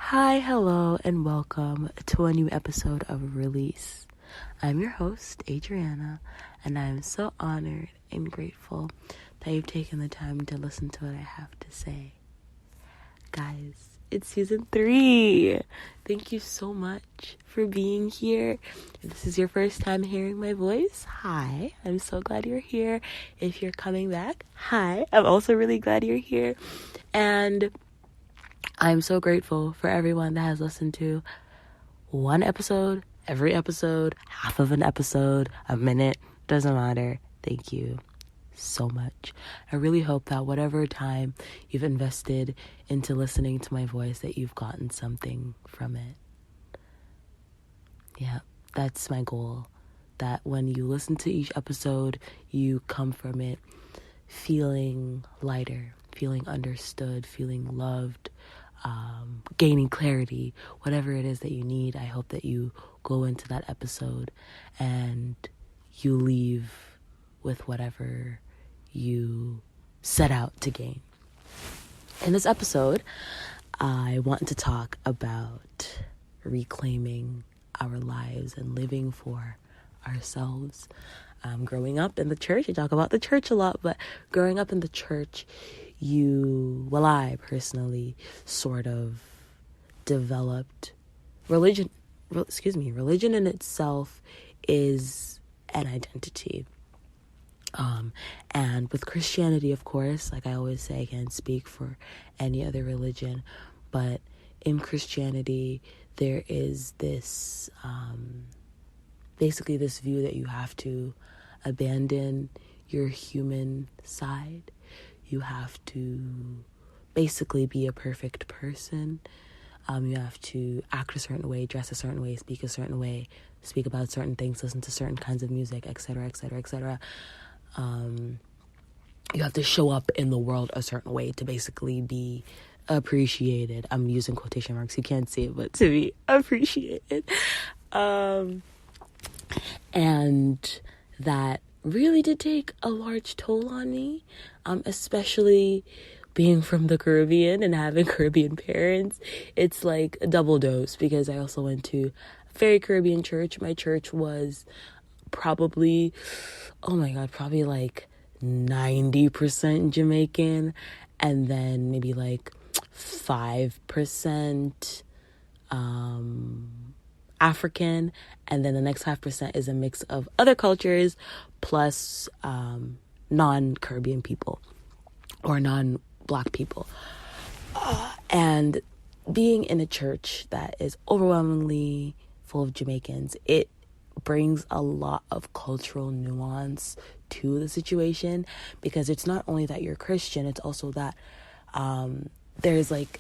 Hi, hello, and welcome to a new episode of Release. I'm your host, Adriana, and I'm so honored and grateful that you've taken the time to listen to what I have to say. Guys, it's season 3. Thank you so much for being here. If this is your first time hearing my voice, hi. I'm so glad you're here. If you're coming back, hi. I'm also really glad you're here. And I'm so grateful for everyone that has listened to one episode, every episode, half of an episode, a minute, doesn't matter. Thank you so much. I really hope that whatever time you've invested into listening to my voice, that you've gotten something from it. Yeah, that's my goal. That when you listen to each episode, you come from it feeling lighter, feeling understood, feeling loved, gaining clarity, whatever it is that you need. I hope that you go into that episode and you leave with whatever you set out to gain. In this episode, I want to talk about reclaiming our lives and living for ourselves. Growing up in the church, I talk about the church a lot, but growing up in the church, I personally sort of developed religion. Religion in itself is an identity. And with Christianity, of course, like I always say, I can't speak for any other religion, but in Christianity, there is this, basically this view that you have to abandon your human side. You have to basically be a perfect person. You have to act a certain way, dress a certain way, speak a certain way, speak about certain things, listen to certain kinds of music, etc., etc., etc. You have to show up in the world a certain way to basically be appreciated. I'm using quotation marks. You can't see it, but to be appreciated. And that really did take a large toll on me, especially being from the Caribbean and having Caribbean parents. It's like a double dose because I also went to a very Caribbean church. My church was probably like 90% Jamaican, and then maybe like 5% African, and then the next 5% is a mix of other cultures plus non-Caribbean people or non-Black people. And being in a church that is overwhelmingly full of Jamaicans, it brings a lot of cultural nuance to the situation, because it's not only that you're Christian, it's also that there's like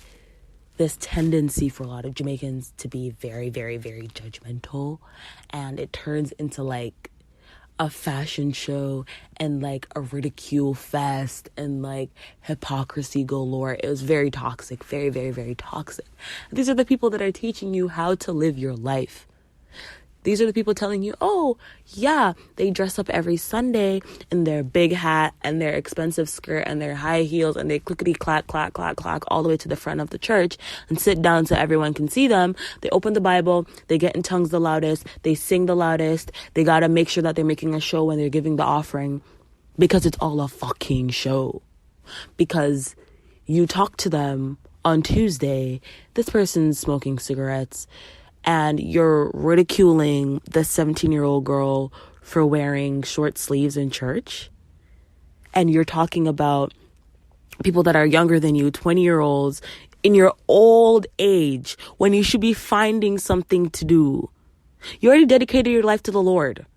this tendency for a lot of Jamaicans to be very, very, very judgmental, and it turns into like a fashion show and like a ridicule fest and like hypocrisy galore. It was very toxic, very, very, very toxic. These are the people that are teaching you how to live your life. These are the people telling you, oh, yeah, they dress up every Sunday in their big hat and their expensive skirt and their high heels, and they clickety-clack, clack, clack, clack all the way to the front of the church and sit down so everyone can see them. They open the Bible, they get in tongues the loudest, they sing the loudest, they got to make sure that they're making a show when they're giving the offering, because it's all a fucking show. Because you talk to them on Tuesday, this person's smoking cigarettes, and you're ridiculing the 17-year-old girl for wearing short sleeves in church. And you're talking about people that are younger than you, 20-year-olds, in your old age, when you should be finding something to do. You already dedicated your life to the Lord.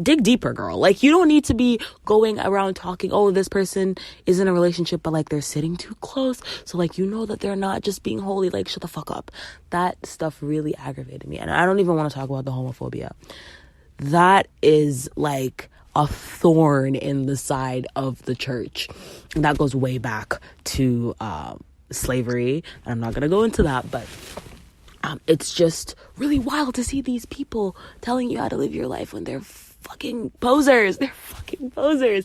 Dig deeper, girl. Like, you don't need to be going around talking, oh, this person is in a relationship, but like they're sitting too close. So like, you know that they're not just being holy. Like, shut the fuck up. That stuff really aggravated me. And I don't even want to talk about the homophobia. That is like a thorn in the side of the church. And that goes way back to slavery. And I'm not going to go into that, but it's just really wild to see these people telling you how to live your life when they're fucking posers. They're fucking posers.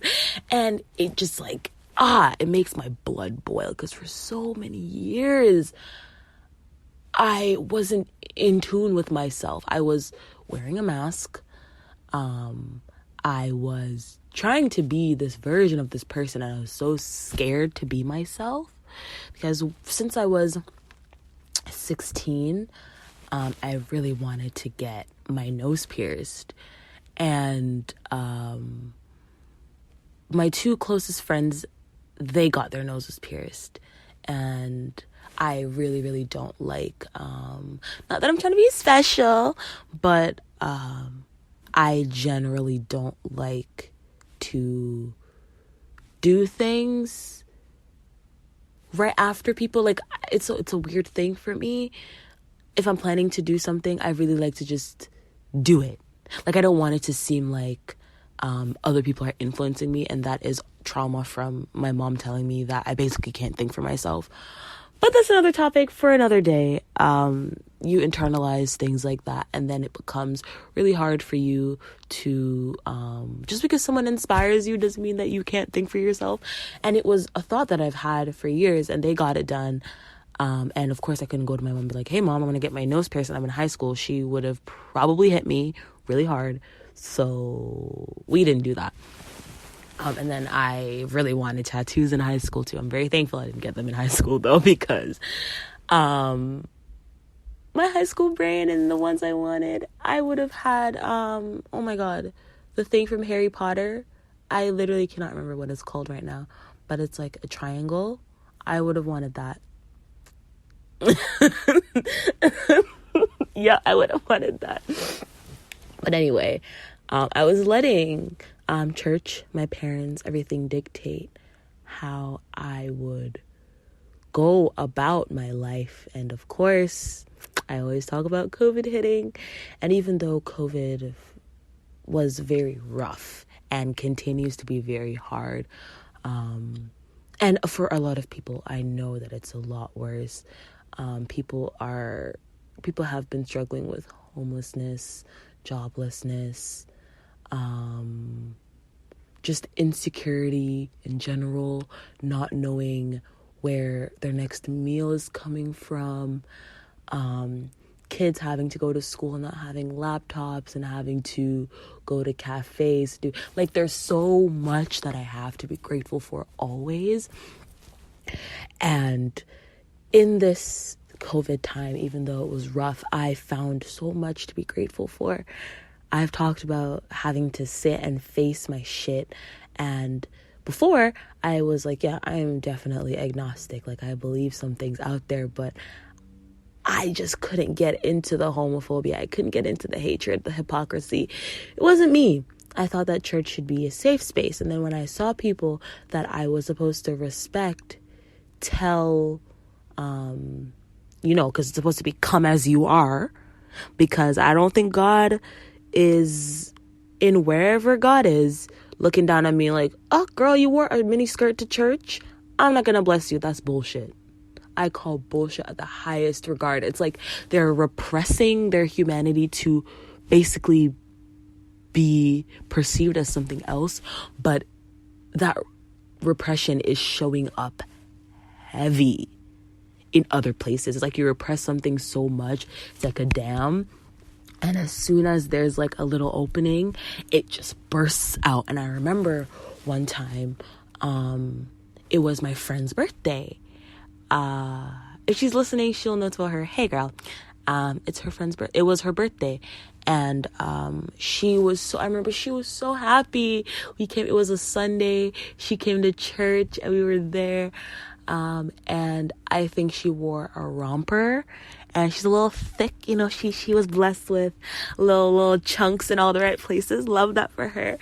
And it just like, it makes my blood boil, because for so many years, I wasn't in tune with myself. I was wearing a mask. I was trying to be this version of this person, and I was so scared to be myself, because since I was 16, I really wanted to get my nose pierced. And my two closest friends, they got their noses pierced. And I really, really don't like, not that I'm trying to be special, but I generally don't like to do things right after people. Like, it's a weird thing for me. If I'm planning to do something, I really like to just do it. Like, I don't want it to seem like other people are influencing me, and that is trauma from my mom telling me that I basically can't think for myself. But that's another topic for another day. You internalize things like that, and then it becomes really hard for you to, just because someone inspires you doesn't mean that you can't think for yourself. And it was a thought that I've had for years, and they got it done. And of course I couldn't go to my mom and be like, hey mom, I'm going to get my nose pierced and I'm in high school. She would have probably hit me really hard. So we didn't do that. And then I really wanted tattoos in high school too. I'm very thankful I didn't get them in high school though, because my high school brain and the ones I wanted, I would have had, oh my God, the thing from Harry Potter. I literally cannot remember what it's called right now, but it's like a triangle. I would have wanted that. Yeah, I would have wanted that. But anyway, I was letting church, my parents, everything dictate how I would go about my life. And of course, I always talk about COVID hitting. And even though COVID was very rough and continues to be very hard, and for a lot of people, I know that it's a lot worse. People have been struggling with homelessness, joblessness, just insecurity in general, not knowing where their next meal is coming from, kids having to go to school and not having laptops and having to go to cafes. There's so much that I have to be grateful for always. And in this COVID time, even though it was rough, I found so much to be grateful for. I've talked about having to sit and face my shit. And before, I was like, yeah, I'm definitely agnostic. Like, I believe some things out there, but I just couldn't get into the homophobia. I couldn't get into the hatred, the hypocrisy. It wasn't me. I thought that church should be a safe space. And then when I saw people that I was supposed to respect tell, because it's supposed to be come as you are, because I don't think God is in wherever God is looking down at me like, oh girl, you wore a mini skirt to church, I'm not gonna bless you. That's bullshit. I call bullshit at the highest regard. It's like they're repressing their humanity to basically be perceived as something else, but that repression is showing up heavy in other places. It's like you repress something so much, it's like a dam, and as soon as there's like a little opening, it just bursts out. And I remember one time, it was my friend's birthday. If she's listening, she'll know to her, hey girl, it's her friend's birthday. It was her birthday. And I remember she was so happy. It was a Sunday. She came to church and we were there. And I think she wore a romper, and she's a little thick, she was blessed with little chunks in all the right places. Love that for her.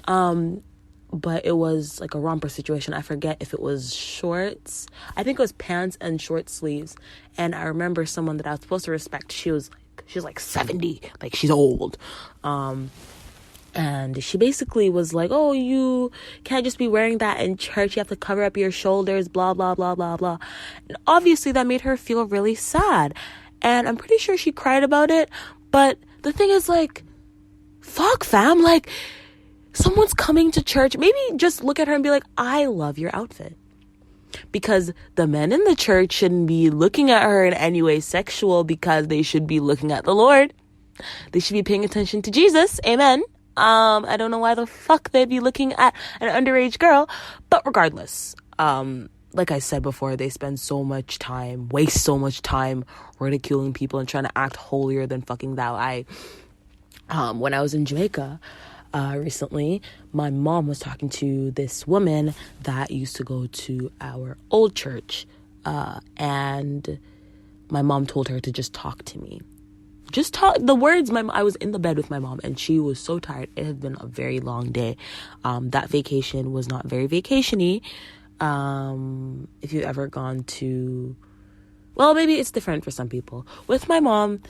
But it was like a romper situation. I forget if it was shorts. I think it was pants and short sleeves. And I remember someone that I was supposed to respect. She was like 70, like she's old. And she basically was like, oh, you can't just be wearing that in church. You have to cover up your shoulders, blah, blah, blah, blah, blah. And obviously that made her feel really sad. And I'm pretty sure she cried about it. But the thing is, like, fuck, fam. Like, someone's coming to church. Maybe just look at her and be like, I love your outfit. because the men in the church shouldn't be looking at her in any way sexual, because they should be looking at the Lord. They should be paying attention to Jesus. Amen. I don't know why the fuck they'd be looking at an underage girl, but regardless, like I said before, they spend so much time, waste so much time ridiculing people and trying to act holier than fucking thou. When I was in Jamaica, recently, my mom was talking to this woman that used to go to our old church, and my mom told her to just talk to me. Just talk the words. I was in the bed with my mom, and she was so tired. It had been a very long day. That vacation was not very vacation-y. If you've ever gone to, well, maybe it's different for some people. With my mom,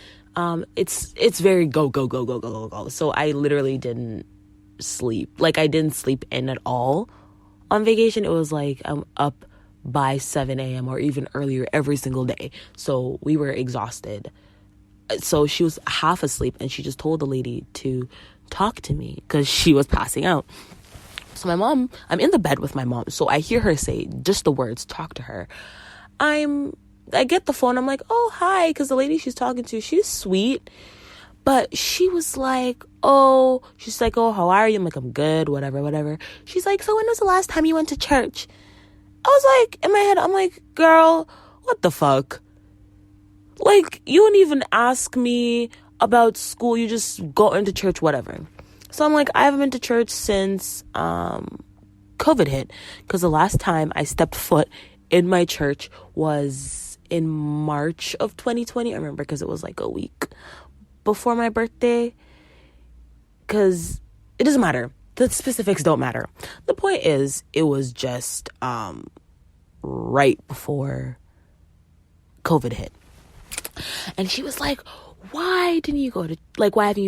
it's very go, go, go, go, go, go, go. So I literally didn't sleep. Like, I didn't sleep in at all on vacation. It was like I'm up by 7 a.m. or even earlier every single day. So we were exhausted. So she was half asleep, and she just told the lady to talk to me because she was passing out. So I'm in the bed with my mom. So I hear her say just the words, talk to her. I get the phone. I'm like, oh, hi. Because the lady she's talking to, she's sweet. But she was like, oh, how are you? I'm like, I'm good, whatever. She's like, so when was the last time you went to church? I was like, in my head, I'm like, girl, what the fuck? Like, you don't even ask me about school. You just go into church, whatever. So I'm like, I haven't been to church since COVID hit. Because the last time I stepped foot in my church was in March of 2020. I remember because it was like a week before my birthday. Because it doesn't matter. The specifics don't matter. The point is, it was just right before COVID hit. And she was like, why haven't you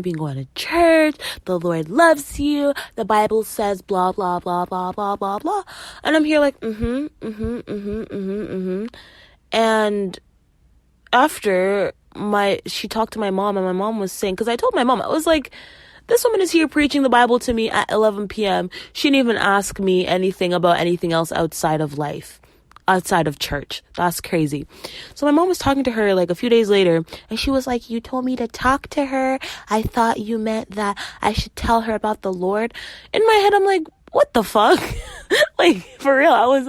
been going to church? The Lord loves you. The Bible says blah, blah, blah, blah, blah, blah, blah. And I'm here like, And after she talked to my mom, and my mom was saying, because I told my mom, I was like, this woman is here preaching the Bible to me at 11 p.m. She didn't even ask me anything about anything else outside of life. Outside of church. That's crazy. So my mom was talking to her like a few days later, and she was like, you told me to talk to her. I thought you meant that I should tell her about the Lord. In my head, I'm like, what the fuck? Like, for real, I was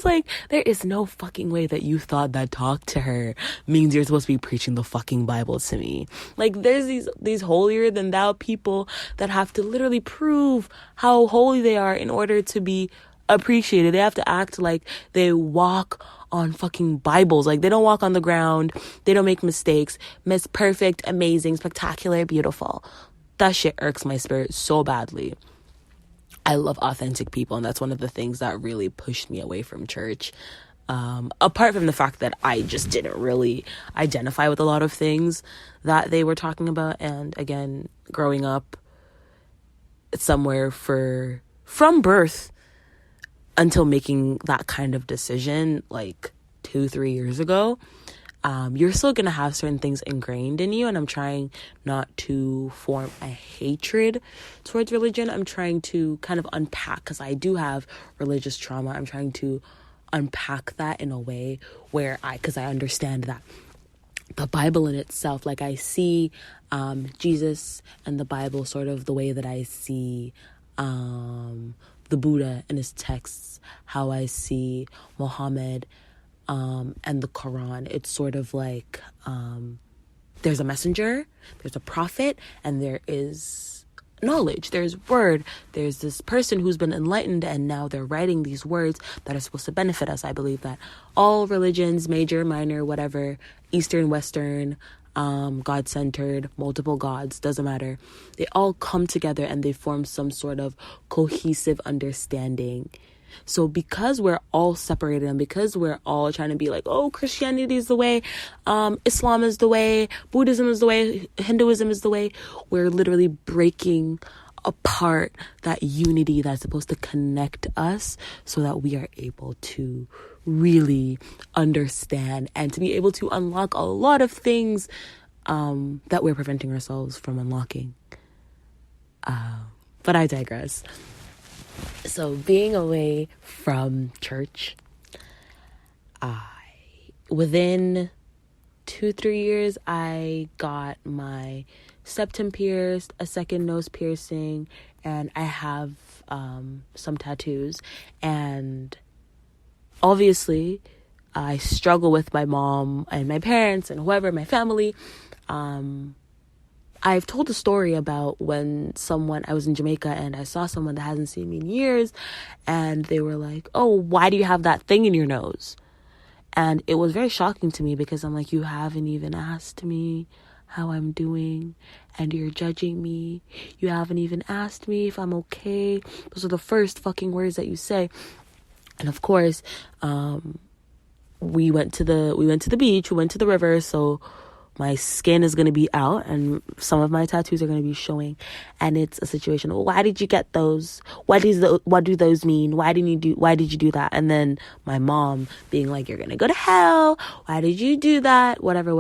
like, there is no fucking way that you thought that talk to her means you're supposed to be preaching the fucking Bible to me. Like, there's these holier than thou people that have to literally prove how holy they are in order to be appreciated. They have to act like they walk on fucking Bibles. Like, they don't walk on the ground. They don't make mistakes. Miss perfect, amazing, spectacular, beautiful. That shit irks my spirit so badly. I love authentic people, and that's one of the things that really pushed me away from church. Apart from the fact that I just didn't really identify with a lot of things that they were talking about. And again, growing up somewhere from birth until making that kind of decision like 2-3 years ago, you're still gonna have certain things ingrained in you. And I'm trying not to form a hatred towards religion. I'm trying to kind of unpack, because I do have religious trauma. I'm trying to unpack that in a way where because I understand that the Bible in itself, like, I see Jesus and the Bible sort of the way that I see the Buddha and his texts, how I see Muhammad and the Quran. It's sort of like there's a messenger, there's a prophet, and there is knowledge, there's word, there's this person who's been enlightened, and now they're writing these words that are supposed to benefit us. I believe that all religions, major, minor, whatever, Eastern, Western, God-centered, multiple gods, doesn't matter, they all come together and they form some sort of cohesive understanding. So because we're all separated, and because we're all trying to be like, oh, Christianity is the way, Islam is the way, Buddhism is the way, Hinduism is the way, we're literally breaking apart that unity that's supposed to connect us so that we are able to really understand and to be able to unlock a lot of things that we're preventing ourselves from unlocking. But I digress. So being away from church, within 2-3 years, I got my septum pierced, a second nose piercing, and I have some tattoos. And obviously, I struggle with my mom and my parents and whoever, my family. I've told a story about when I was in Jamaica and I saw someone that hasn't seen me in years, and they were like, oh, why do you have that thing in your nose? And it was very shocking to me because I'm like, you haven't even asked me how I'm doing and you're judging me. You haven't even asked me if I'm okay. Those are the first fucking words that you say. And of course, we went to the beach, we went to the river, so my skin is going to be out and some of my tattoos are going to be showing. And it's a situation, why did you get those? What do those mean? Why did you do that? And then my mom being like, you're going to go to hell. Why did you do that? Whatever.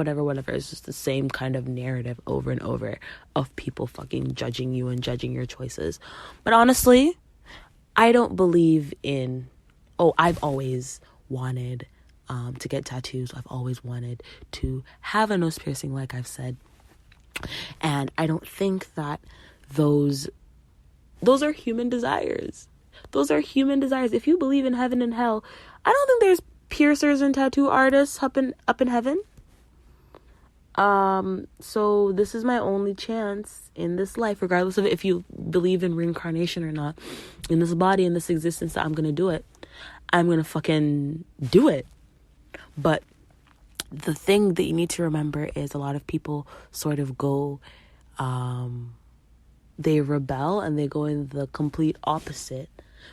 It's just the same kind of narrative over and over of people fucking judging you and judging your choices. But honestly, I don't believe in, I've always wanted to get tattoos. I've always wanted to have a nose piercing, like I've said. And I don't think that those are human desires. Those are human desires. If you believe in heaven and hell, I don't think there's piercers and tattoo artists up in heaven. So this is my only chance in this life, regardless of if you believe in reincarnation or not, in this body, in this existence, that I'm gonna do it. I'm gonna fucking do it. But the thing that you need to remember is a lot of people sort of go, they rebel and they go in the complete opposite.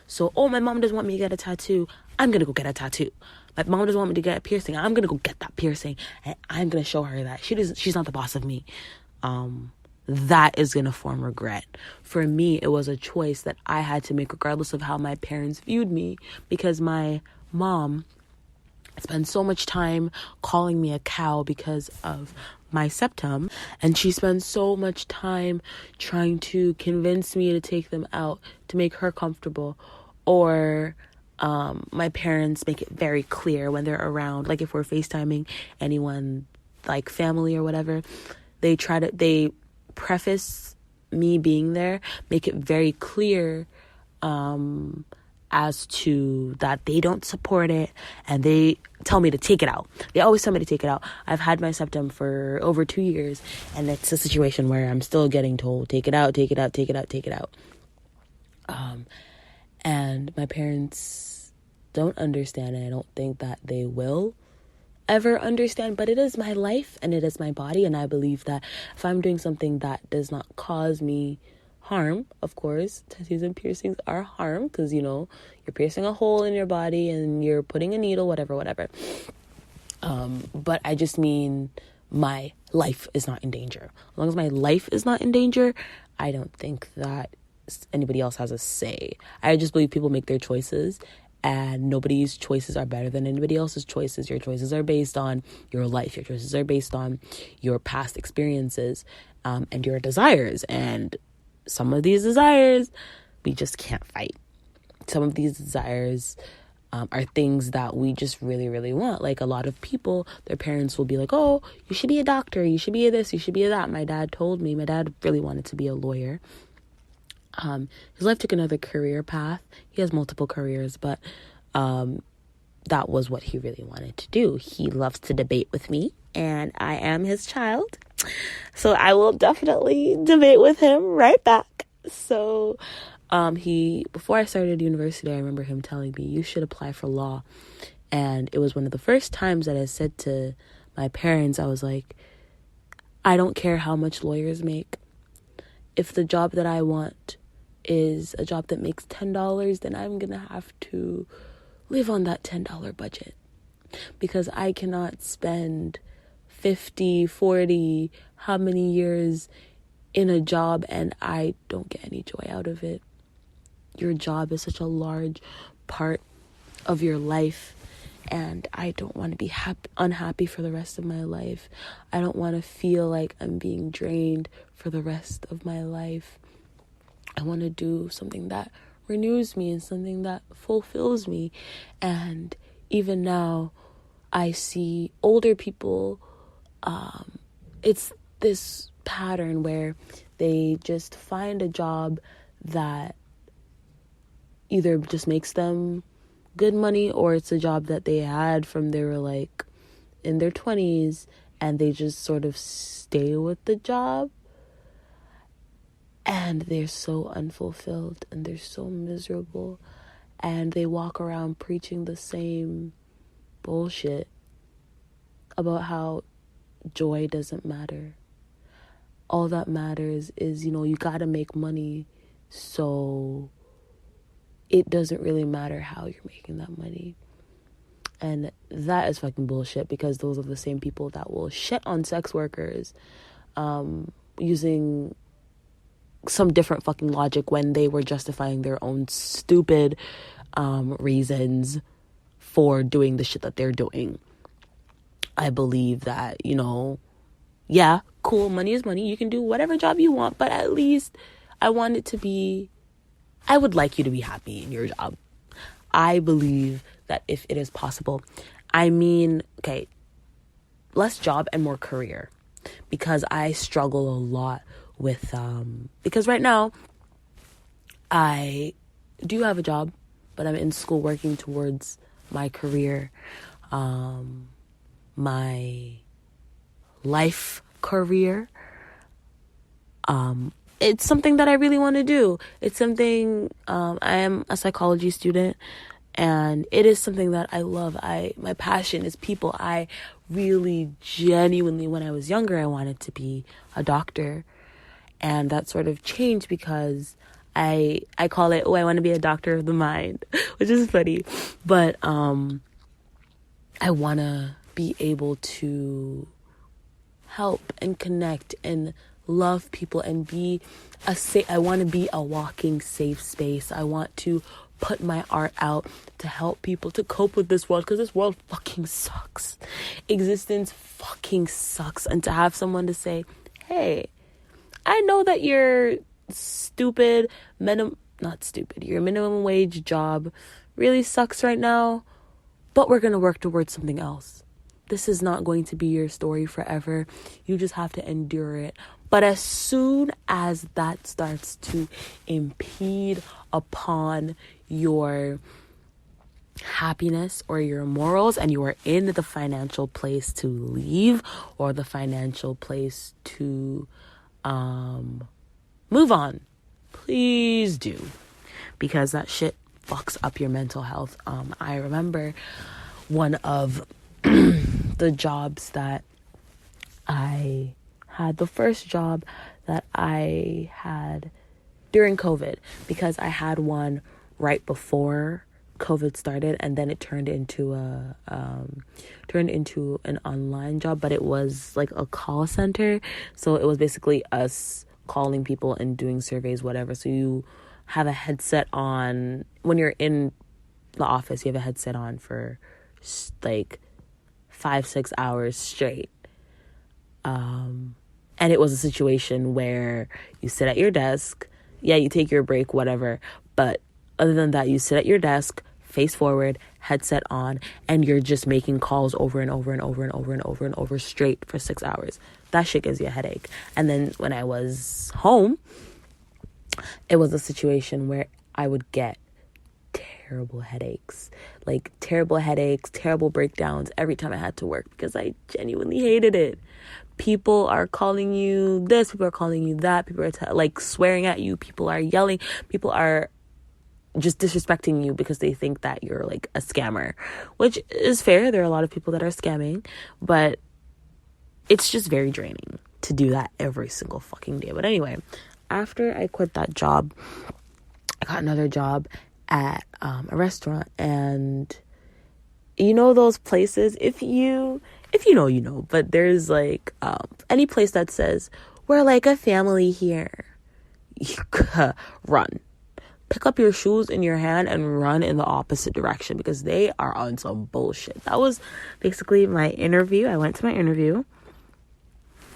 So, my mom doesn't want me to get a tattoo. I'm going to go get a tattoo. My mom doesn't want me to get a piercing. I'm going to go get that piercing. And I'm going to show her that she's not the boss of me. That is going to form regret. For me, it was a choice that I had to make regardless of how my parents viewed me, because my mom spends so much time calling me a cow because of my septum, and she spends so much time trying to convince me to take them out to make her comfortable. Or my parents make it very clear when they're around, like if we're FaceTiming anyone, like family or whatever, they preface me being there, make it very clear as to that they don't support it, and they tell me to take it out. They always tell me to take it out. I've had my septum for over 2 years, and it's a situation where I'm still getting told, take it out. And my parents don't understand, and I don't think that they will ever understand, but it is my life and it is my body, and I believe that if I'm doing something that does not cause me harm, of course, tattoos and piercings are harm, because you're piercing a hole in your body and you're putting a needle, whatever. But I just mean my life is not in danger. As long as my life is not in danger, I don't think that anybody else has a say. I just believe people make their choices, and nobody's choices are better than anybody else's choices. Your choices are based on your life. Your choices are based on your past experiences, and your desires. And some of these desires we just can't fight. Some of these desires are things that we just really, really want. Like a lot of people, their parents will be like, oh, you should be a doctor, you should be a this, you should be a that. My dad really wanted to be a lawyer. His life took another career path. He has multiple careers, but that was what he really wanted to do. He loves to debate with me, and I am his child. So I will definitely debate with him right back. So before I started university, I remember him telling me, you should apply for law. And it was one of the first times that I said to my parents, I was like, I don't care how much lawyers make. If the job that I want is a job that makes $10, then I'm going to have to live on that $10 budget, because I cannot spend 50, 40, how many years in a job and I don't get any joy out of it. Your job is such a large part of your life, and I don't want to be unhappy for the rest of my life. I don't want to feel like I'm being drained for the rest of my life. I want to do something that renews me and something that fulfills me. And even now, I see older people, it's this pattern where they just find a job that either just makes them good money, or it's a job that they had from they were like in their 20s, and they just sort of stay with the job, and they're so unfulfilled and they're so miserable, and they walk around preaching the same bullshit about how joy doesn't matter. All that matters is, you gotta make money, so it doesn't really matter how you're making that money. And that is fucking bullshit, because those are the same people that will shit on sex workers using some different fucking logic when they were justifying their own stupid reasons for doing the shit that they're doing. I believe that, yeah, cool, money is money. You can do whatever job you want, but at least I would like you to be happy in your job. I believe that if it is possible, okay, less job and more career, because I struggle a lot with, because right now I do have a job, but I'm in school working towards my career, my life career. It's something that I really want to do. It's something, I am a psychology student, and it is something that I love. My passion is people. I really genuinely, when I was younger, I wanted to be a doctor, and that sort of changed because I call it, I want to be a doctor of the mind, which is funny, but I want to be able to help and connect and love people and I want to be a walking safe space. I want to put my art out to help people to cope with this world, because this world fucking sucks. Existence fucking sucks. And to have someone to say, hey, I know that your your minimum wage job really sucks right now, but we're going to work towards something else. This is not going to be your story forever. You just have to endure it. But as soon as that starts to impede upon your happiness or your morals, and you are in the financial place to leave, or the financial place to move on, please do, because that shit fucks up your mental health. I remember one of the jobs that I had, the first job that I had during COVID, because I had one right before COVID started, and then it turned into an online job, but it was like a call center. So it was basically us calling people and doing surveys, whatever. So you have a headset on when you're in the office. You have a headset on for like 5-6 hours straight. And it was a situation where you sit at your desk. Yeah, you take your break, whatever. But other than that, you sit at your desk, face forward, headset on, and you're just making calls over and over and over and over and over and over straight for 6 hours. That shit gives you a headache. And then when I was home, it was a situation where I would get terrible headaches, terrible breakdowns every time I had to work, because I genuinely hated it. People are calling you this, people are calling you that, people are swearing at you, people are yelling, people are just disrespecting you because they think that you're like a scammer, which is fair. There are a lot of people that are scamming, but it's just very draining to do that every single fucking day. But anyway, after I quit that job, I got another job at a restaurant. And you know those places, if you know, you know, but there's like any place that says we're like a family here, run, pick up your shoes in your hand and run in the opposite direction, because they are on some bullshit. That was basically my interview. I went to my interview.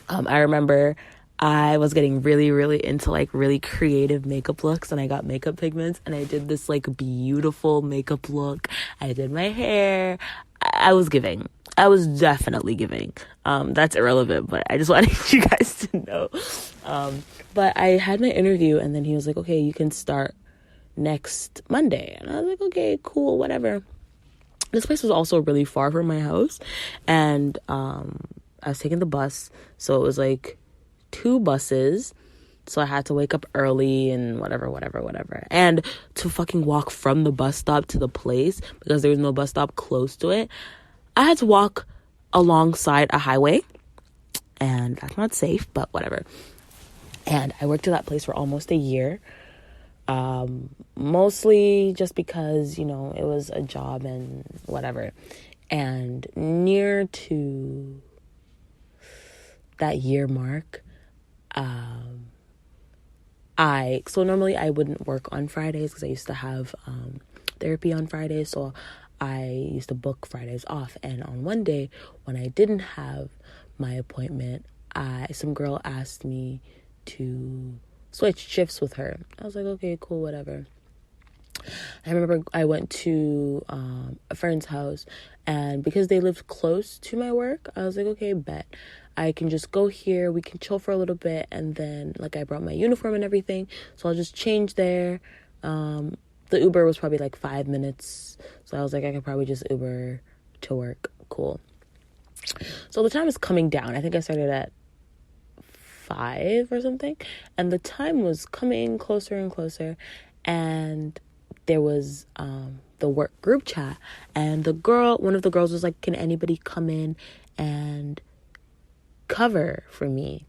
I remember I was getting really, really into like really creative makeup looks, and I got makeup pigments, and I did this like beautiful makeup look. I did my hair. I was giving. I was definitely giving. That's irrelevant, but I just wanted you guys to know. But I had my interview, and then he was like, okay, you can start next Monday. And I was like, okay, cool, whatever. This place was also really far from my house, and I was taking the bus, so it was like 2 buses, so I had to wake up early and whatever, and to fucking walk from the bus stop to the place, because there was no bus stop close to it, I had to walk alongside a highway, and that's not safe, but whatever. And I worked at that place for almost a year, mostly just because, you know, it was a job and whatever. And near to that year mark, so normally I wouldn't work on Fridays because I used to have therapy on Fridays, so I used to book Fridays off. And on one day when I didn't have my appointment, some girl asked me to switch shifts with her. I was like, okay, cool, whatever. I remember I went to a friend's house, and because they lived close to my work, I was like, okay, bet. I can just go here, we can chill for a little bit, and then, like, I brought my uniform and everything, so I'll just change there. The Uber was probably, like, 5 minutes, so I was like, I could probably just Uber to work. Cool. So the time is coming down. I think I started at 5 or something, and the time was coming closer and closer, and there was the work group chat, and one of the girls was like, can anybody come in and cover for me?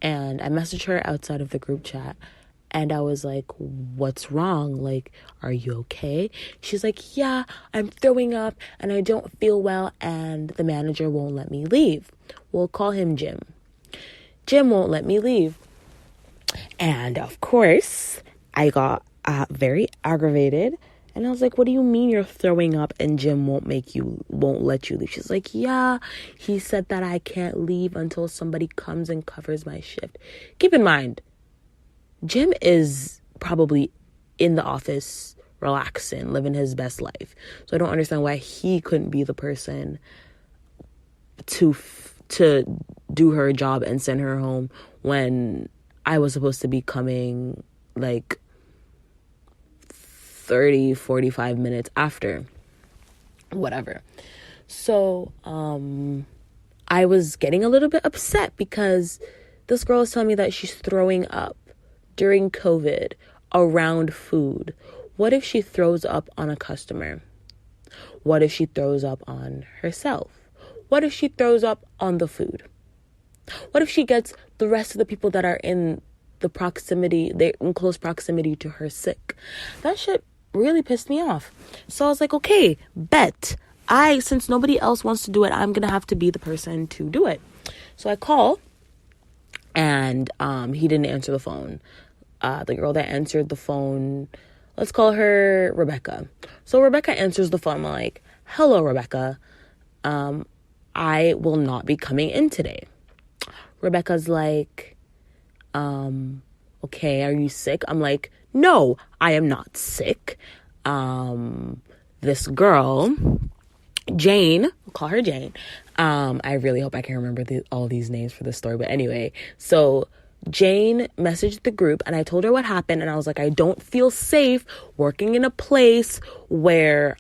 And I messaged her outside of the group chat, and I was like, what's wrong? Like, are you okay? She's like, yeah, I'm throwing up and I don't feel well, and the manager won't let me leave. We'll call him Jim. Jim won't let me leave. And of course, I got very aggravated, and I was like, what do you mean you're throwing up and Jim won't let you leave? She's like, yeah, he said that I can't leave until somebody comes and covers my shift. Keep in mind, Jim is probably in the office relaxing, living his best life. So I don't understand why he couldn't be the person to do her job and send her home when I was supposed to be coming like 30-45 minutes after, whatever. So I was getting a little bit upset because this girl is telling me that she's throwing up during COVID around food. What if she throws up on a customer? What if she throws up on herself? What if she throws up on the food? What if she gets the rest of the people that are in they're in close proximity to her sick? That shit really pissed me off. So I was like, okay, bet. Since nobody else wants to do it, I'm gonna have to be the person to do it. So I call, and he didn't answer the phone. The girl that answered the phone, let's call her Rebecca. So Rebecca answers the phone. I'm like, hello, Rebecca. I will not be coming in today. Rebecca's like, okay, are you sick? I'm like, no, I am not sick. This girl, Jane, we'll call her Jane. I really hope I can remember all these names for the story. But anyway, so Jane messaged the group, and I told her what happened. And I was like, I don't feel safe working in a place where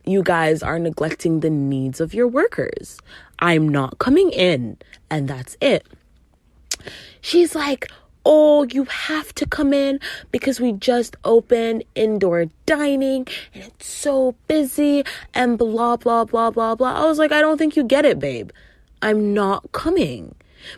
you guys are neglecting the needs of your workers. I'm not coming in. And that's it. She's like, oh, you have to come in because we just opened indoor dining and it's so busy and blah, blah, blah, blah, blah. I was like, I don't think you get it, babe. I'm not coming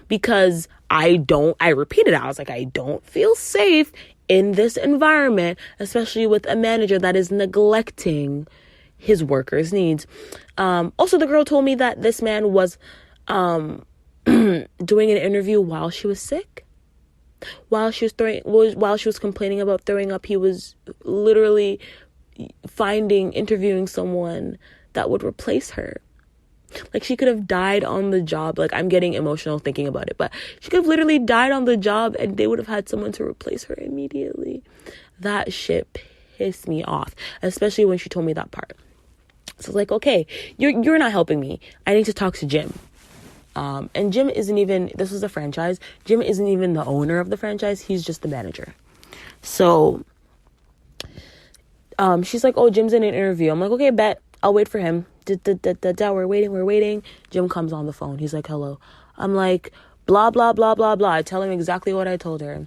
because I repeated it. I was like, I don't feel safe in this environment, especially with a manager that is neglecting his workers' needs. Also, the girl told me that this man was doing an interview while she was sick. While she was complaining about throwing up, he was literally interviewing someone that would replace her. Like, she could have died on the job. Like, I'm getting emotional thinking about it, but she could have literally died on the job and they would have had someone to replace her immediately. That shit pissed me off, especially when she told me that part. So, like, okay, you're not helping me. I need to talk to Jim. And Jim isn't even, this was a franchise. Jim isn't even the owner of the franchise. He's just the manager. So, she's like, oh, Jim's in an interview. I'm like, okay, bet. I'll wait for him. We're waiting. Jim comes on the phone. He's like, hello. I'm like, blah, blah, blah, blah, blah. I tell him exactly what I told her.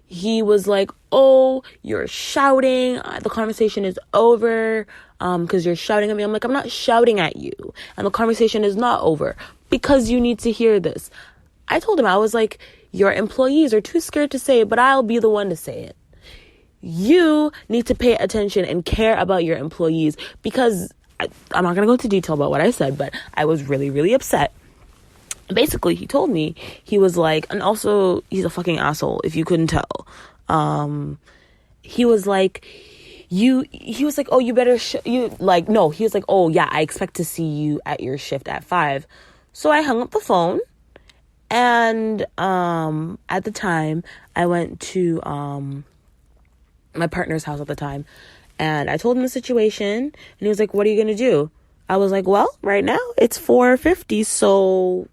He was like, oh, you're shouting. The conversation is over because you're shouting at me. I'm like, I'm not shouting at you. And the conversation is not over because you need to hear this. I told him, I was like, your employees are too scared to say it, but I'll be the one to say it. You need to pay attention and care about your employees because I'm not going to go into detail about what I said, but I was really, really upset. Basically, he told me, he was like, and also he's a fucking asshole if you couldn't tell. He was like, oh, you better, no, he was like, oh yeah, I expect to see you at your shift at 5. So I hung up the phone. And, at the time I went to, my partner's house at the time, and I told him the situation, and he was like, what are you gonna do? I was like, well, right now it's 4:50, so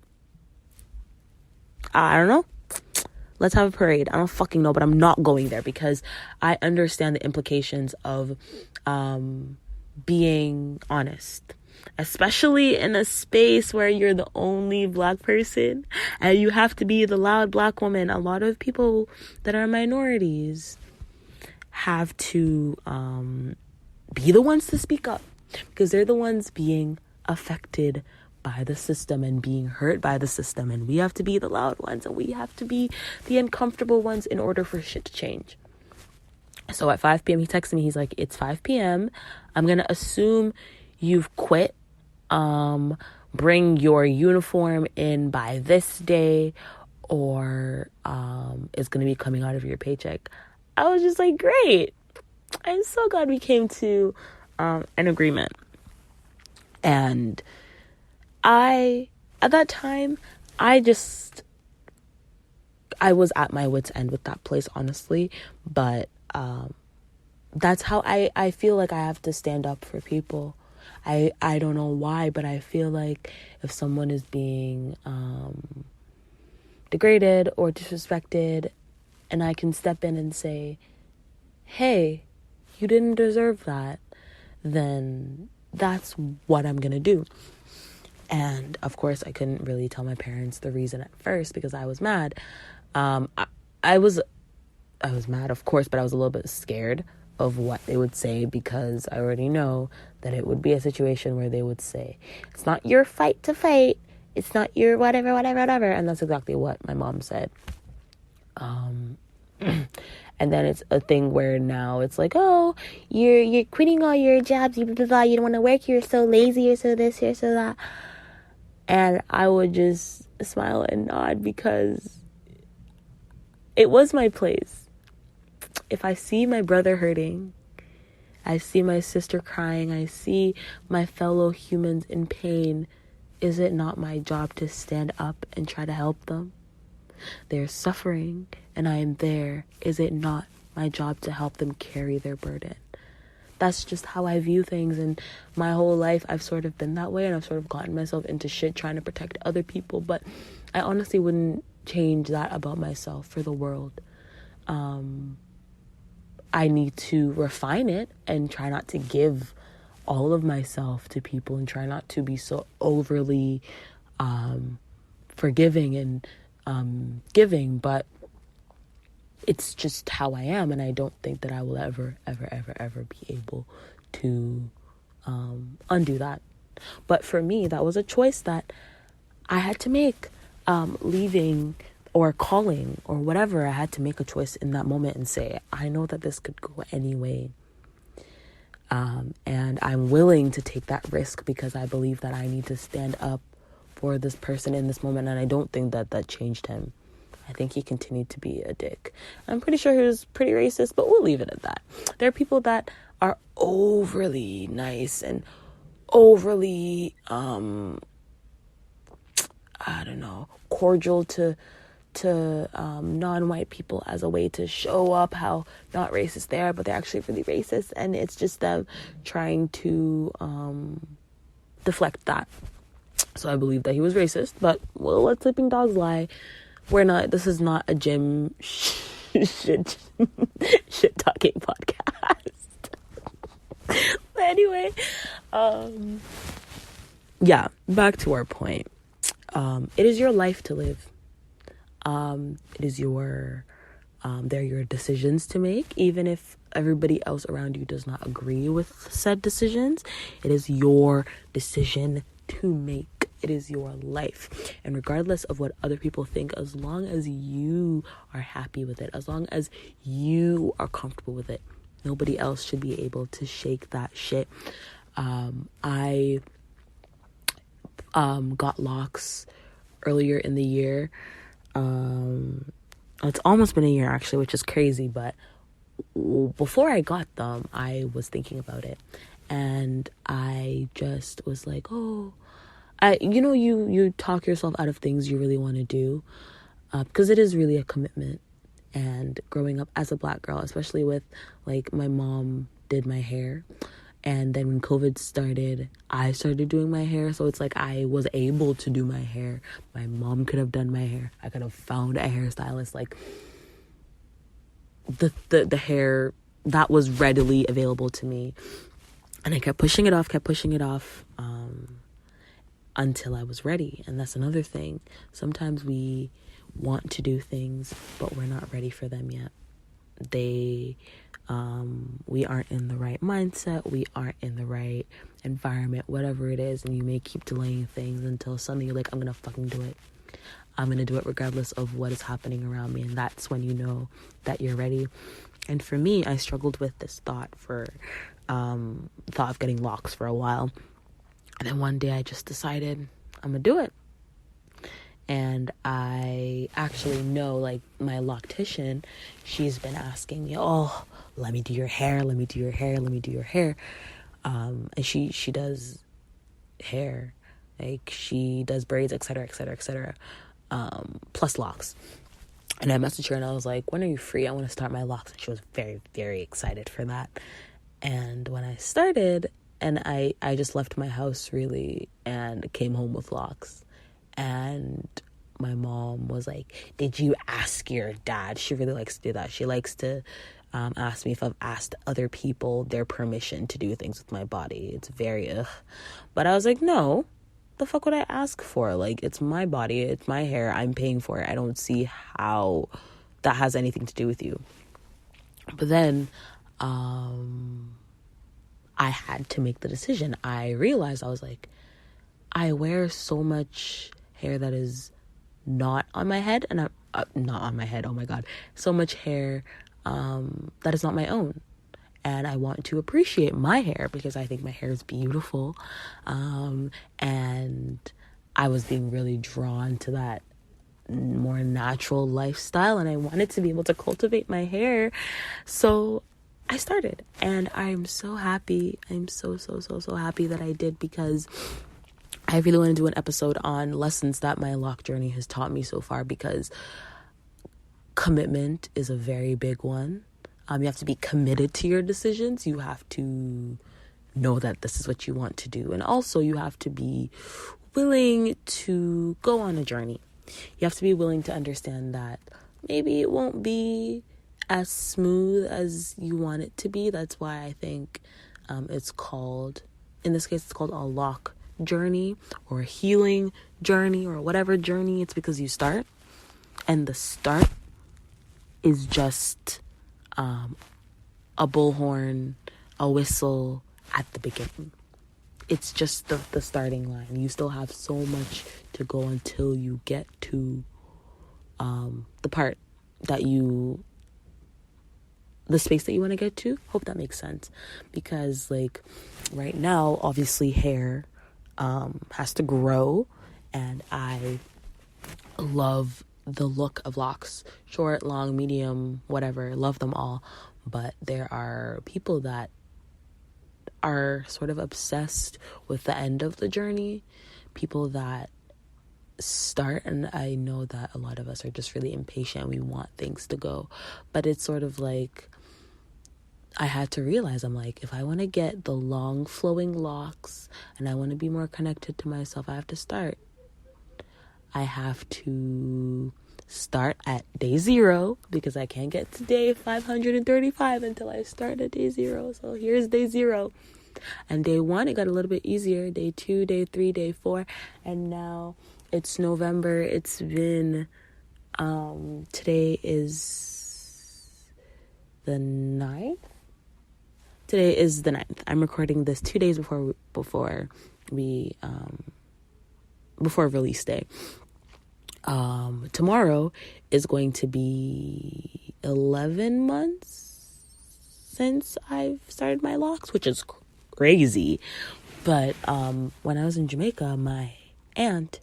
I don't know. Let's have a parade. I don't fucking know, but I'm not going there because I understand the implications of being honest, especially in a space where you're the only Black person and you have to be the loud Black woman. A lot of people that are minorities have to be the ones to speak up because they're the ones being affected by the system and being hurt by the system, and we have to be the loud ones and we have to be the uncomfortable ones in order for shit to change. So at 5 p.m. he texted me, he's like, it's 5 p.m. I'm gonna assume you've quit. Bring your uniform in by this day or it's gonna be coming out of your paycheck. I was just like, great. I'm so glad we came to an agreement. And at that time, I was at my wit's end with that place, honestly. But that's how I feel like I have to stand up for people. I don't know why, but I feel like if someone is being degraded or disrespected, and I can step in and say, hey, you didn't deserve that, then that's what I'm going to do. And of course, I couldn't really tell my parents the reason at first because I was mad. I was mad, of course, but I was a little bit scared of what they would say because I already know that it would be a situation where they would say, it's not your fight to fight. It's not your whatever. And that's exactly what my mom said. And then it's a thing where now it's like, oh, you're quitting all your jobs, you blah, blah, blah, you don't want to work, you're so lazy, you're so this, you're so that. And I would just smile and nod because it was my place. If I see my brother hurting, I see my sister crying, I see my fellow humans in pain, is it not my job to stand up and try to help them? They're suffering and I am there. Is it not my job to help them carry their burden? That's just how I view things, and my whole life I've sort of been that way, and I've sort of gotten myself into shit trying to protect other people, but I honestly wouldn't change that about myself for the world. I need to refine it and try not to give all of myself to people and try not to be so overly forgiving and giving, but it's just how I am, and I don't think that I will ever be able to undo that. But for me, that was a choice that I had to make, leaving or calling or whatever. I had to make a choice in that moment and say, I know that this could go any way. And I'm willing to take that risk because I believe that I need to stand up for this person in this moment. And I don't think that changed him. I think he continued to be a dick. I'm pretty sure he was pretty racist, but we'll leave it at that. There are people that are overly nice and overly I don't know, cordial to non-white people as a way to show up how not racist they are, but they're actually really racist, and it's just them trying to deflect that. So I believe that he was racist, but we'll let sleeping dogs lie. This is not a gym shit talking podcast. But anyway, yeah, back to our point. It is your life to live. It is they're your decisions to make, even if everybody else around you does not agree with said decisions. It is your decision to make. It is your life. And regardless of what other people think, as long as you are happy with it, as long as you are comfortable with it, nobody else should be able to shake that shit. I got locks earlier in the year. It's almost been a year actually, which is crazy, but before I got them, I was thinking about it, and I just was like, you talk yourself out of things you really want to do, because it is really a commitment. And growing up as a Black girl, especially with, like, my mom did my hair, and then when COVID started, I started doing my hair. So it's like I was able to do my hair. My mom could have done my hair. I could have found a hairstylist. Like, the hair that was readily available to me. And I kept pushing it off, until I was ready. And that's another thing. Sometimes we want to do things, but we're not ready for them yet. We aren't in the right mindset, we aren't in the right environment, whatever it is, and you may keep delaying things until suddenly you're like, I'm gonna fucking do it. I'm gonna do it regardless of what is happening around me, and that's when you know that you're ready. And for me, I struggled with this thought of getting locks for a while, and then one day I just decided I'm gonna do it. And I actually know, like, my loctician, she's been asking me, let me do your hair. And she does hair. Like, she does braids, etc., plus locks. And I messaged her and I was like, when are you free? I want to start my locks. And she was very, very excited for that. And when I started, and I just left my house, really, and came home with locks. And my mom was like, did you ask your dad? She really likes to do that. She likes to ask me if I've asked other people their permission to do things with my body. It's very But I was like, no, the fuck would I ask for? Like, it's my body, it's my hair, I'm paying for it. I don't see how that has anything to do with you. But then I had to make the decision. I realized, I was like, I wear so much hair that is not on my head, and not on my head, oh my god, so much hair that is not my own, and I want to appreciate my hair because I think my hair is beautiful, and I was being really drawn to that more natural lifestyle, and I wanted to be able to cultivate my hair, so I started, and I'm so happy. I'm so happy that I did, because I really want to do an episode on lessons that my lock journey has taught me so far, because commitment is a very big one. You have to be committed to your decisions. You have to know that this is what you want to do. And also you have to be willing to go on a journey. You have to be willing to understand that maybe it won't be as smooth as you want it to be. That's why I think it's called, in this case, it's called a lock journey or a healing journey or whatever journey. It's because you start, and the start is just a bullhorn, a whistle at the beginning. It's just the starting line. You still have so much to go until you get to the part that the space that you want to get to. Hope that makes sense. Because, like, right now, obviously hair has to grow, and I love the look of locks, short, long, medium, whatever, love them all. But there are people that are sort of obsessed with the end of the journey, people that start, and I know that a lot of us are just really impatient. We want things to go, but it's sort of like, I had to realize, I'm like, if I want to get the long flowing locks and I want to be more connected to myself, I have to start. I have to start at day 0, because I can't get to day 535 until I start at day 0. So here's day 0. And day 1, it got a little bit easier. Day 2, day 3, day 4. And now it's November. It's been, today is the 9th. Today is the 9th. I'm recording this 2 days before release day. Tomorrow is going to be 11 months since I've started my locks, which is crazy. But when I was in Jamaica, my aunt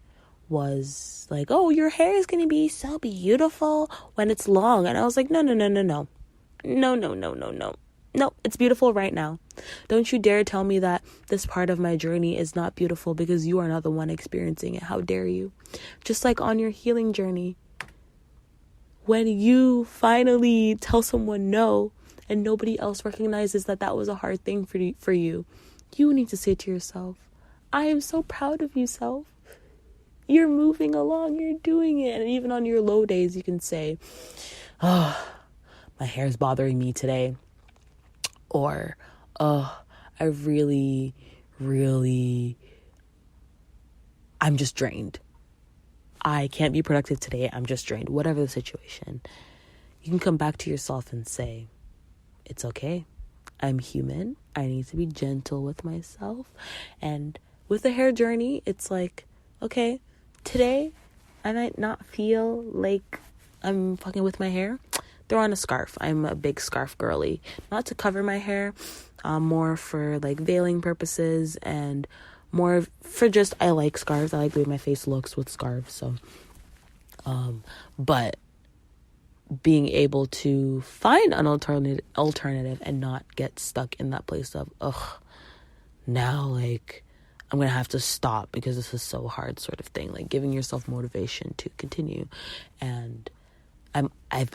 was like, oh, your hair is going to be so beautiful when it's long. And I was like, no. No, it's beautiful right now. Don't you dare tell me that this part of my journey is not beautiful, because you are not the one experiencing it. How dare you? Just like on your healing journey, when you finally tell someone no and nobody else recognizes that that was a hard thing for you, you need to say to yourself, I am so proud of you, self. You're moving along, you're doing it. And even on your low days, you can say, oh, my hair is bothering me today. Or, oh, I really, I'm just drained. I can't be productive today. I'm just drained. Whatever the situation, you can come back to yourself and say, it's okay. I'm human. I need to be gentle with myself. And with the hair journey, it's like, okay, today I might not feel like I'm fucking with my hair. Throw on a scarf. I'm a big scarf girly. Not to cover my hair, more for like veiling purposes, and more for just, I like scarves. I like the way my face looks with scarves. So, but being able to find an alternative and not get stuck in that place of, now like I'm gonna have to stop because this is so hard, sort of thing. Like giving yourself motivation to continue. And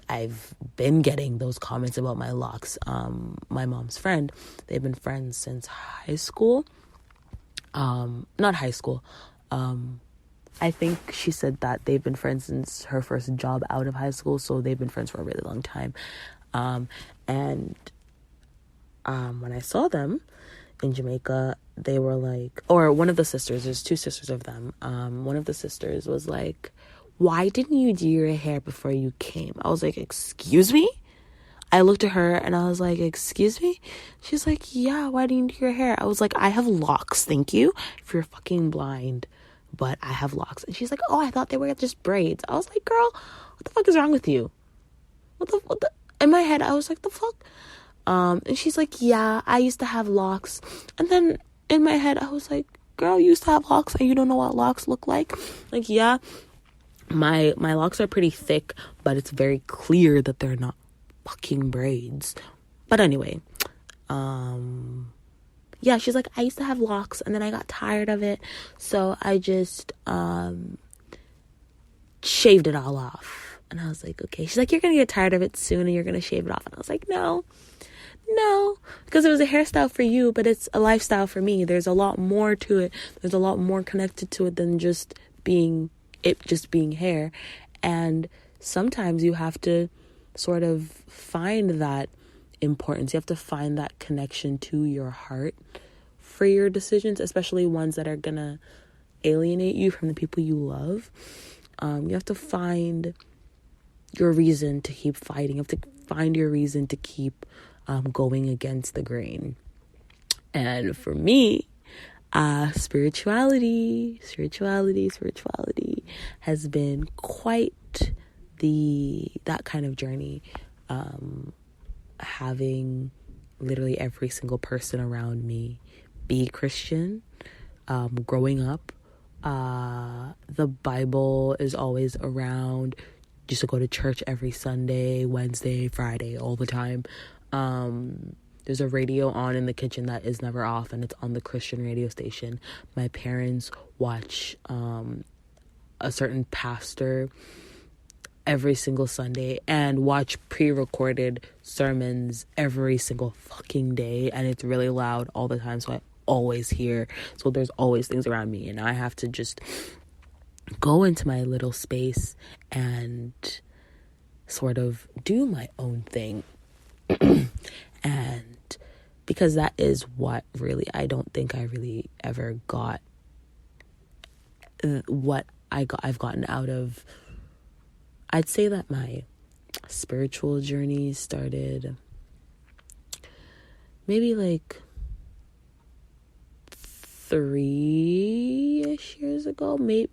I've been getting those comments about my locks. My mom's friend, they've been friends since high school. Not high school. I think she said that they've been friends since her first job out of high school, so they've been friends for a really long time. And when I saw them in Jamaica, they were like, or one of the sisters, there's 2 sisters of them. One of the sisters was like, why didn't you do your hair before you came? I was like, excuse me? I looked at her and I was like, excuse me? She's like, yeah, why didn't you do your hair? I was like, I have locks, thank you. If you're fucking blind, but I have locks. And she's like, oh, I thought they were just braids. I was like, girl, what the fuck is wrong with you? What the? In my head, I was like, the fuck? And she's like, yeah, I used to have locks. And then in my head, I was like, girl, you used to have locks and you don't know what locks look like? Like, yeah. My locks are pretty thick, but it's very clear that they're not fucking braids. But anyway, yeah, she's like, I used to have locks and then I got tired of it, so I just shaved it all off. And I was like, okay. She's like, you're gonna get tired of it soon and you're gonna shave it off. And I was like, no, because it was a hairstyle for you, but it's a lifestyle for me. There's a lot more to it. There's a lot more connected to it than just being hair. And sometimes you have to sort of find that importance. You have to find that connection to your heart for your decisions, especially ones that are gonna alienate you from the people you love. You have to find your reason to keep fighting. You have to find your reason to keep going against the grain. And for me, spirituality has been quite that kind of journey. Having literally every single person around me be Christian. Growing up, the Bible is always around. Used to go to church every Sunday, Wednesday, Friday, all the time. There's a radio on in the kitchen that is never off, and it's on the Christian radio station. My parents watch a certain pastor every single Sunday and watch pre-recorded sermons every single fucking day, and it's really loud all the time, so I always hear. So there's always things around me, and I have to just go into my little space and sort of do my own thing. And because that is what really, I don't think I really ever got what I've gotten out of. I'd say that my spiritual journey started maybe like 3-ish years ago. Maybe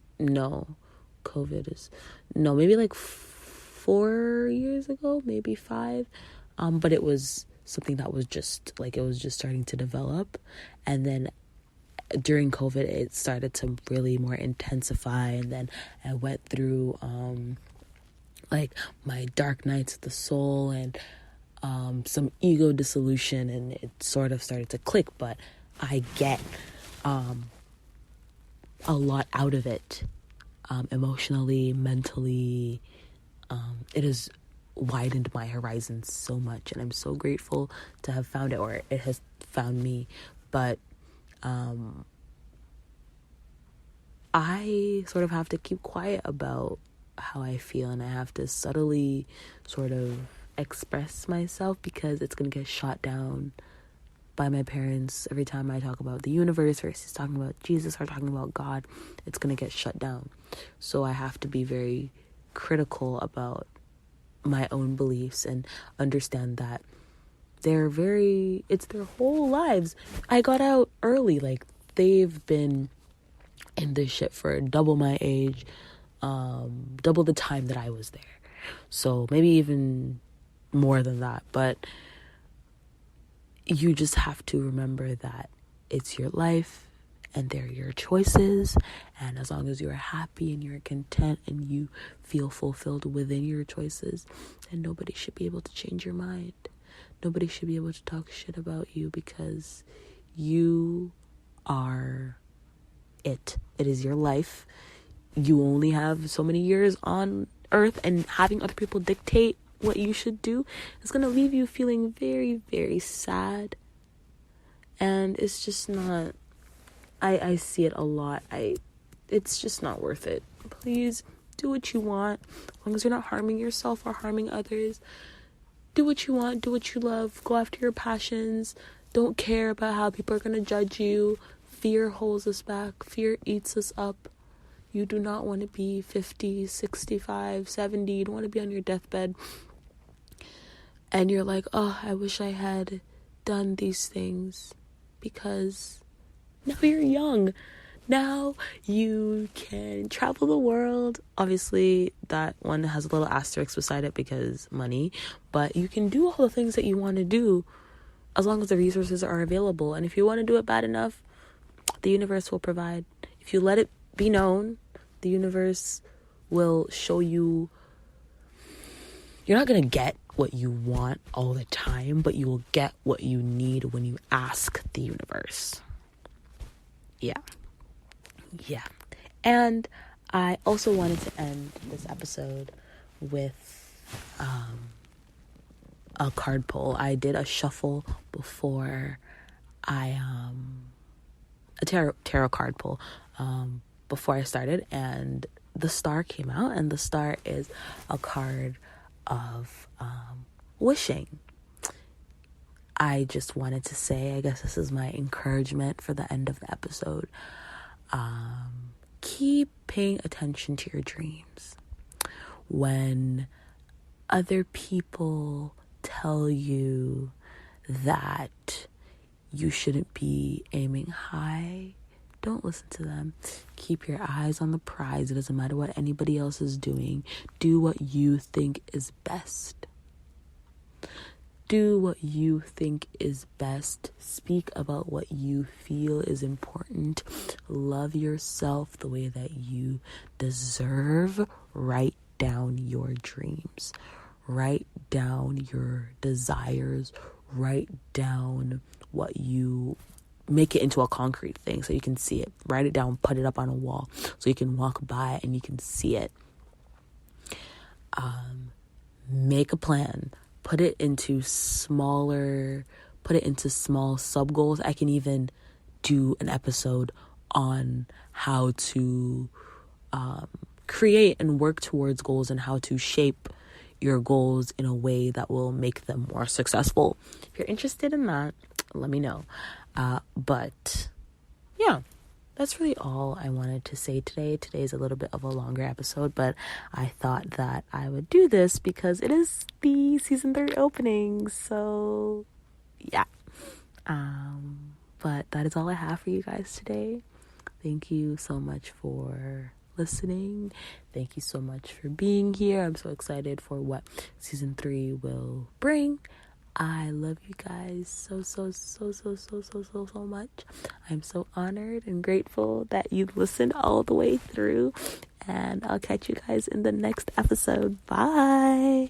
like 4 years ago, maybe 5. But it was something that was just like, it was just starting to develop. And then during COVID, it started to really more intensify. And then I went through like my dark nights of the soul and some ego dissolution, and it sort of started to click. But I get a lot out of it, emotionally, mentally. It has widened my horizons so much, and I'm so grateful to have found it, or it has found me. But I sort of have to keep quiet about how I feel, and I have to subtly sort of express myself, because it's going to get shot down by my parents every time I talk about the universe versus talking about Jesus or talking about God. It's going to get shut down. So I have to be very critical about my own beliefs and understand that it's their whole lives. I got out early. Like, they've been in this shit for double my age, double the time that I was there. So maybe even more than that. But you just have to remember that it's your life and they're your choices. And as long as you're happy and you're content and you feel fulfilled within your choices, then nobody should be able to change your mind. Nobody should be able to talk shit about you, because you are it. It is your life. You only have so many years on earth, and having other people dictate what you should do is going to leave you feeling very, very sad. And it's just not, I see it a lot. It's just not worth it. Please do what you want, as long as you're not harming yourself or harming others. Do what you want, do what you love, go after your passions. Don't care about how people are going to judge you. Fear holds us back. Fear eats us up. You do not want to be 50, 65, 70. You don't want to be on your deathbed and you're like, oh, I wish I had done these things, because now you're young. Now you can travel the world. Obviously, that one has a little asterisk beside it because money. But you can do all the things that you want to do as long as the resources are available. And if you want to do it bad enough, the universe will provide. If you let it be known, the universe will show you. You're not going to get what you want all the time, but you will get what you need when you ask the universe. Yeah. And I also wanted to end this episode with a card pull. I did a shuffle before a tarot card pull before I started, and the star came out, and the star is a card of wishing. I just wanted to say, I guess this is my encouragement for the end of the episode. Keep paying attention to your dreams. When other people tell you that you shouldn't be aiming high, don't listen to them. Keep your eyes on the prize. It doesn't matter what anybody else is doing. Do what you think is best. Do what you think is best. Speak about what you feel is important. Love yourself the way that you deserve. Write down your dreams. Write down your desires. write down make it into a concrete thing so you can see it. Write it down, put it up on a wall so you can walk by it and you can see it. Make a plan. Put it into small sub goals. I can even do an episode on how to create and work towards goals and how to shape your goals in a way that will make them more successful. If you're interested in that, let me know. But yeah, that's really all I wanted to say today. Today's a little bit of a longer episode, but I thought that I would do this because it is the season 3 opening. So yeah. But that is all I have for you guys today. Thank you so much for listening. Thank you so much for being here. I'm so excited for what season 3 will bring. I love you guys so much. I'm so honored and grateful that you listened all the way through. And I'll catch you guys in the next episode. Bye.